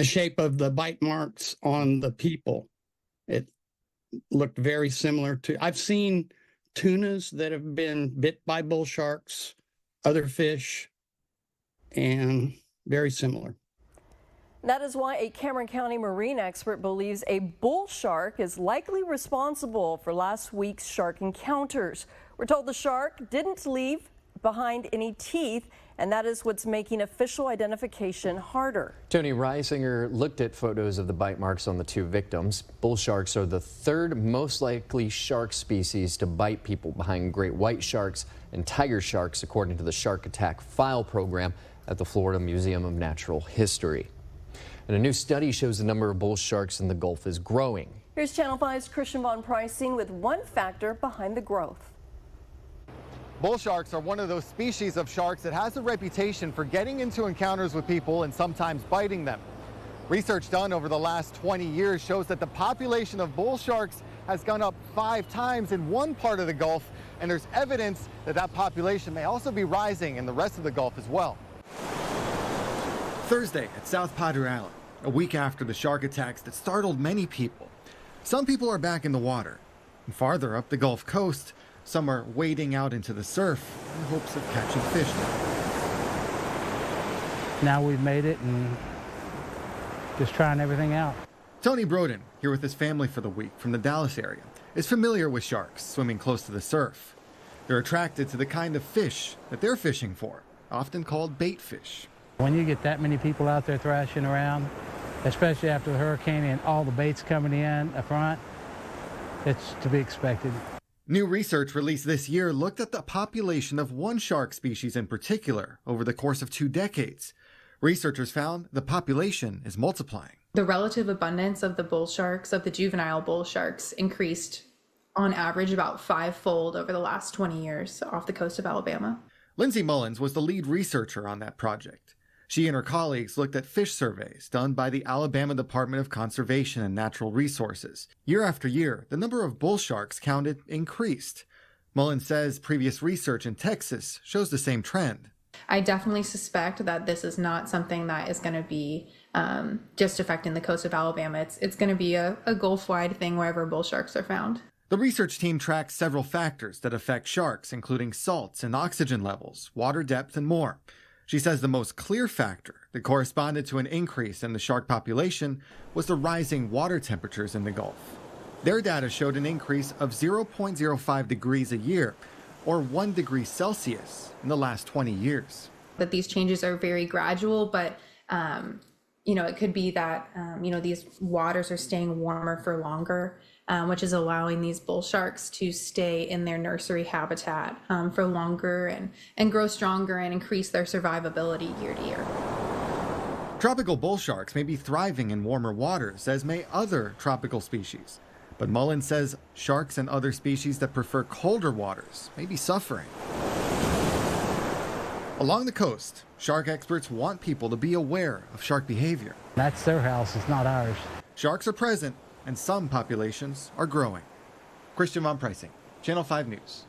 The shape of the bite marks on the people, it looked very similar to, I've seen tunas that have been bit by bull sharks, other fish, and very similar. That is why a Cameron County marine expert believes a bull shark is likely responsible for last week's shark encounters. We're told the shark didn't leave behind any teeth, and that is what's making official identification harder. Tony Reisinger looked at photos of the bite marks on the two victims. Bull sharks are the third most likely shark species to bite people, behind great white sharks and tiger sharks, according to the Shark Attack File program at the Florida Museum of Natural History. And a new study shows the number of bull sharks in the Gulf is growing. Here's Channel 5's Christian Von Preissing with one factor behind the growth. Bull sharks are one of those species of sharks that has a reputation for getting into encounters with people and sometimes biting them. Research done over the last 20 years shows that the population of bull sharks has gone up 5 times in one part of the Gulf, and there's evidence that that population may also be rising in the rest of the Gulf as well. Thursday at South Padre Island, a week after the shark attacks that startled many people. Some people are back in the water. And farther up the Gulf Coast, some are wading out into the surf in hopes of catching fish. Now we've made it and just trying everything out. Tony Broden, here with his family for the week from the Dallas area, is familiar with sharks swimming close to the surf. They're attracted to the kind of fish that they're fishing for, often called bait fish. When you get that many people out there thrashing around, especially after the hurricane and all the baits coming in up front, it's to be expected. New research released this year looked at the population of one shark species in particular over the course of 2 decades. Researchers found the population is multiplying. The relative abundance of the bull sharks, of the juvenile bull sharks, increased on average about 5-fold over the last 20 years off the coast of Alabama. Lindsay Mullins was the lead researcher on that project. She and her colleagues looked at fish surveys done by the Alabama Department of Conservation and Natural Resources. Year after year, the number of bull sharks counted increased. Mullins says previous research in Texas shows the same trend. I definitely suspect that this is not something that is going to be just affecting the coast of Alabama. It's going to be a Gulf-wide thing wherever bull sharks are found. The research team tracks several factors that affect sharks, including salts and oxygen levels, water depth, and more. She says the most clear factor that corresponded to an increase in the shark population was the rising water temperatures in the Gulf. Their data showed an increase of 0.05 degrees a year, or 1 degree Celsius, in the last 20 years. That these changes are very gradual, but it could be that these waters are staying warmer for longer, which is allowing these bull sharks to stay in their nursery habitat for longer and grow stronger and increase their survivability year to year. Tropical bull sharks may be thriving in warmer waters, as may other tropical species. But Mullins says sharks and other species that prefer colder waters may be suffering. Along the coast, shark experts want people to be aware of shark behavior. That's their house, it's not ours. Sharks are present, and some populations are growing. Christian Von Preissing, Channel 5 News.